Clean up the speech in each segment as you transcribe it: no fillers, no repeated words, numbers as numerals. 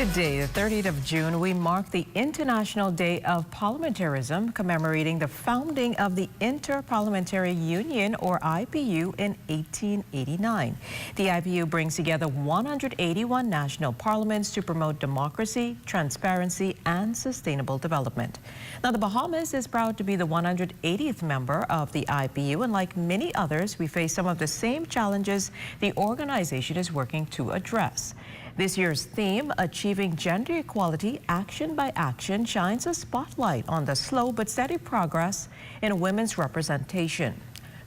Today, the 30th of June, we mark the International Day of Parliamentarism, commemorating the founding of the Inter-Parliamentary Union, or IPU, in 1889. The IPU brings together 181 national parliaments to promote democracy, transparency, and sustainable development. Now, the Bahamas is proud to be the 180th member of the IPU, and like many others, we face some of the same challenges the organization is working to address. This year's theme, Achieving Gender Equality Action by Action, shines a spotlight on the slow but steady progress in women's representation.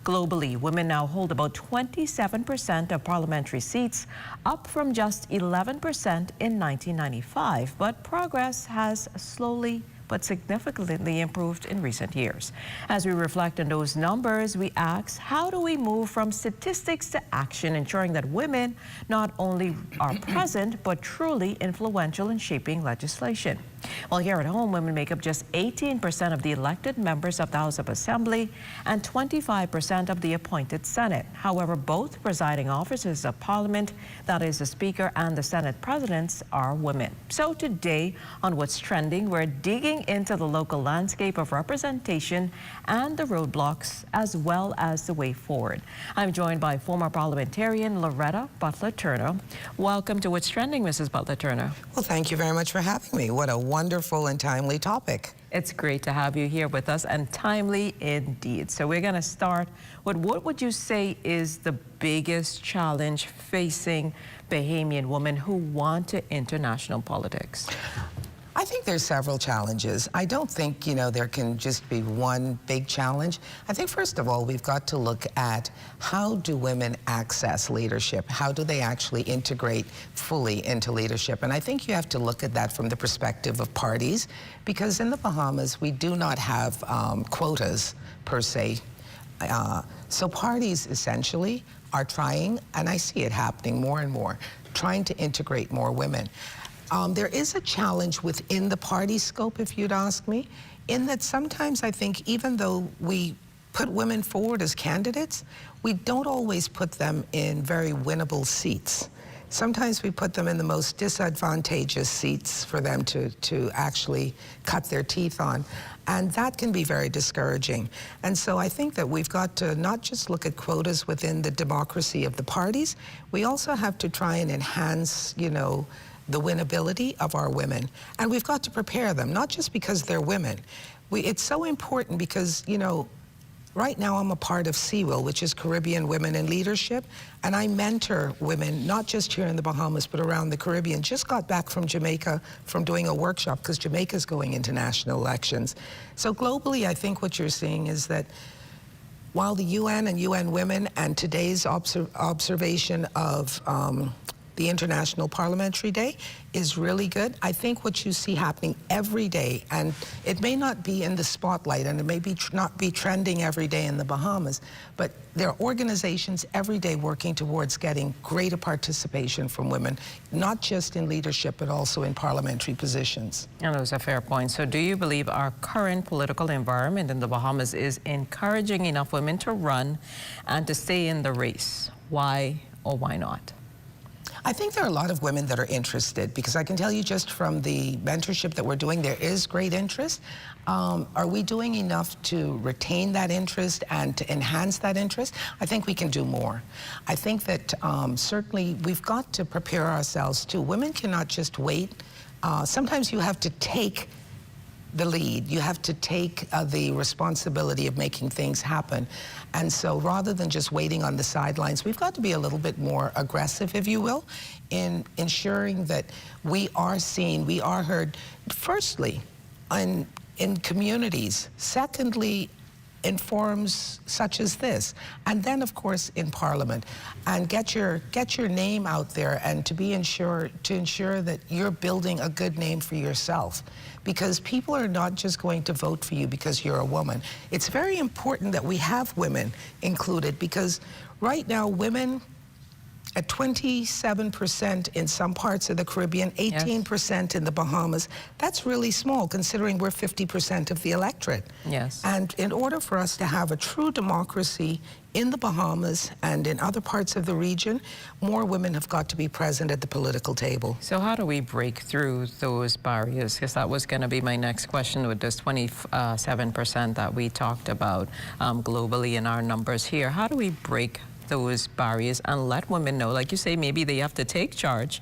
Globally, women now hold about 27% of parliamentary seats, up from just 11% in 1995, but progress has slowly but significantly improved in recent years. As we reflect on those numbers, we ask, how do we move from statistics to action, ensuring that women not only are present, but truly influential in shaping legislation? Well, here at home, women make up just 18% of the elected members of the House of Assembly and 25% of the appointed Senate. However, both presiding officers of Parliament, that is the Speaker and the Senate Presidents, are women. So today, on What's Trending, we're digging into the local landscape of representation and the roadblocks, as well as the way forward. I'm joined by former parliamentarian Loretta Butler-Turner. Welcome to What's Trending, Mrs. Butler-Turner. Well, thank you very much for having me. What a wonderful and timely topic. It's great to have you here with us, and timely indeed. So we're going to start with, what would you say is the biggest challenge facing Bahamian women who want to enter national politics? I think there's several challenges. I don't think, there can just be one big challenge. I think, first of all, we've got to look at how do women access leadership? How do they actually integrate fully into leadership? And I think you have to look at that from the perspective of parties, because in the Bahamas, we do not have quotas per se. So parties essentially are trying, and I see it happening more and more, trying to integrate more women. There is a challenge within the party scope, if you'd ask me, in that sometimes I think even though we put women forward as candidates, we don't always put them in very winnable seats. Sometimes we put them in the most disadvantageous seats for them to actually cut their teeth on. And that can be very discouraging. And so I think that we've got to not just look at quotas within the democracy of the parties, we also have to try and enhance, the winnability of our women. And we've got to prepare them, not just because they're women. It's so important because, right now I'm a part of CWIL, which is Caribbean Women in Leadership, and I mentor women, not just here in the Bahamas, but around the Caribbean. Just got back from Jamaica from doing a workshop, because Jamaica's going into national elections. So globally, I think what you're seeing is that while the UN and UN Women and today's observation of the International Parliamentary Day is really good, I think what you see happening every day, and it may not be in the spotlight and it may not be trending every day in the Bahamas, but there are organizations every day working towards getting greater participation from women, not just in leadership, but also in parliamentary positions. And those are fair points. So do you believe our current political environment in the Bahamas is encouraging enough women to run and to stay in the race? Why or why not? I think there are a lot of women that are interested, because I can tell you just from the mentorship that we're doing, there is great interest. Are we doing enough to retain that interest and to enhance that interest? I think we can do more. I think that certainly we've got to prepare ourselves too. Women cannot just wait. Sometimes you have to take the lead. You have to take the responsibility of making things happen. And so rather than just waiting on the sidelines, we've got to be a little bit more aggressive, if you will, in ensuring that we are seen, we are heard, firstly, in communities, secondly, in forums such as this, and then of course in Parliament, and get your name out there, and to ensure that you're building a good name for yourself, because people are not just going to vote for you because you're a woman. It's very important that we have women included, because right now women at 27% in some parts of the Caribbean, 18% in the Bahamas. That's really small, considering we're 50% of the electorate. Yes. And in order for us to have a true democracy in the Bahamas and in other parts of the region, more women have got to be present at the political table. So how do we break through those barriers? Because that was going to be my next question with this 27% that we talked about globally in our numbers here. How do we break those barriers and let women know, like you say, maybe they have to take charge,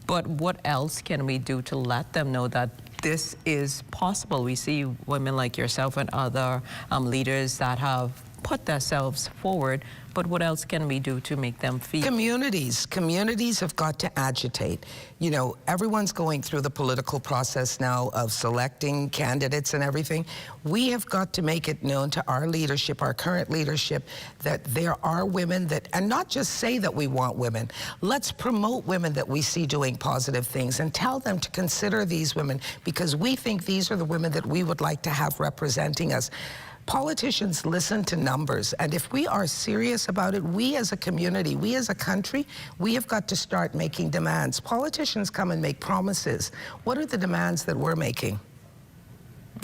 but what else can we do to let them know that this is possible? We see women like yourself and other leaders that have put themselves forward, but what else can we do to make them feel? Communities have got to agitate. You know, everyone's going through the political process now of selecting candidates and everything. We have got to make it known to our leadership, our current leadership, that there are women that, and not just say that we want women. Let's promote women that we see doing positive things and tell them to consider these women, because we think these are the women that we would like to have representing us. Politicians listen to numbers, and if we are serious about it, we as a community, we as a country, we have got to start making demands. Politicians come and make promises. What are the demands that we're making?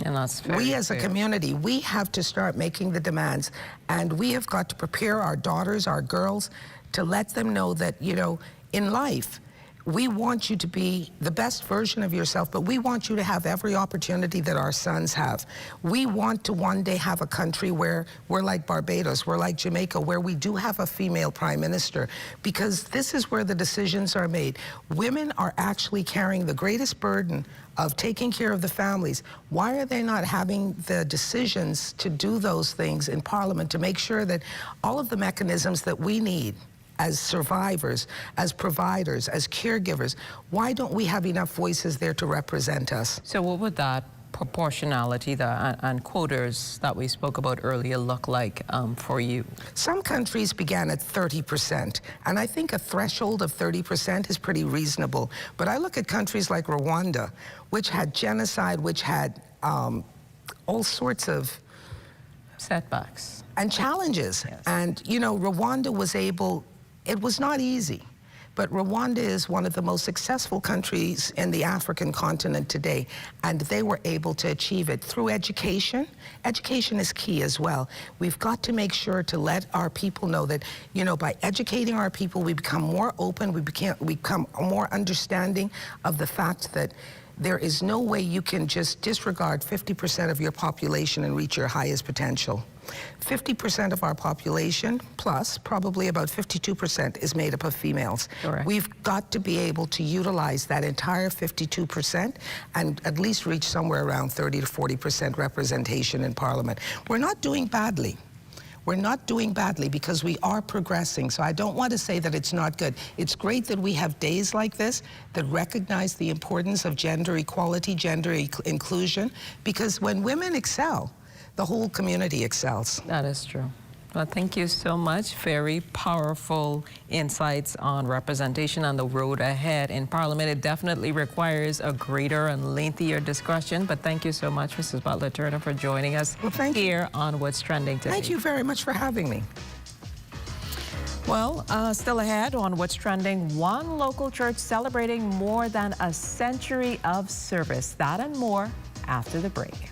And that's very we as fair. a community, we have to start making the demands, and we have got to prepare our daughters, our girls, to let them know that, you know, in life, we want you to be the best version of yourself, but we want you to have every opportunity that our sons have. We want to one day have a country where we're like Barbados, we're like Jamaica, where we do have a female prime minister, because this is where the decisions are made. Women are actually carrying the greatest burden of taking care of the families. Why are they not having the decisions to do those things in Parliament to make sure that all of the mechanisms that we need as survivors, as providers, as caregivers, why don't we have enough voices there to represent us? So what would that proportionality and quotas that we spoke about earlier look like for you? Some countries began at 30%, and I think a threshold of 30% is pretty reasonable. But I look at countries like Rwanda, which had genocide, which had all sorts of setbacks and challenges. Yes. And, you know, Rwanda was able, it was not easy, but Rwanda is one of the most successful countries in the African continent today, and they were able to achieve it through education. Education is key as well. We've got to make sure to let our people know that, you know, by educating our people, we become more open, we become more understanding of the fact that there is no way you can just disregard 50% of your population and reach your highest potential. 50% of our population, plus probably about 52%, is made up of females. Correct. We've got to be able to utilize that entire 52% and at least reach somewhere around 30 to 40% representation in Parliament. We're not doing badly. We're not doing badly because we are progressing. So I don't want to say that it's not good. It's great that we have days like this that recognize the importance of gender equality, gender inclusion, because when women excel, the whole community excels. That is true. Well, thank you so much. Very powerful insights on representation on the road ahead in Parliament. It definitely requires a greater and lengthier discussion, but thank you so much, Mrs. Butler-Turner, for joining us here on What's Trending today. Thank you very much for having me. Well, still ahead on What's Trending, one local church celebrating more than a century of service. That and more after the break.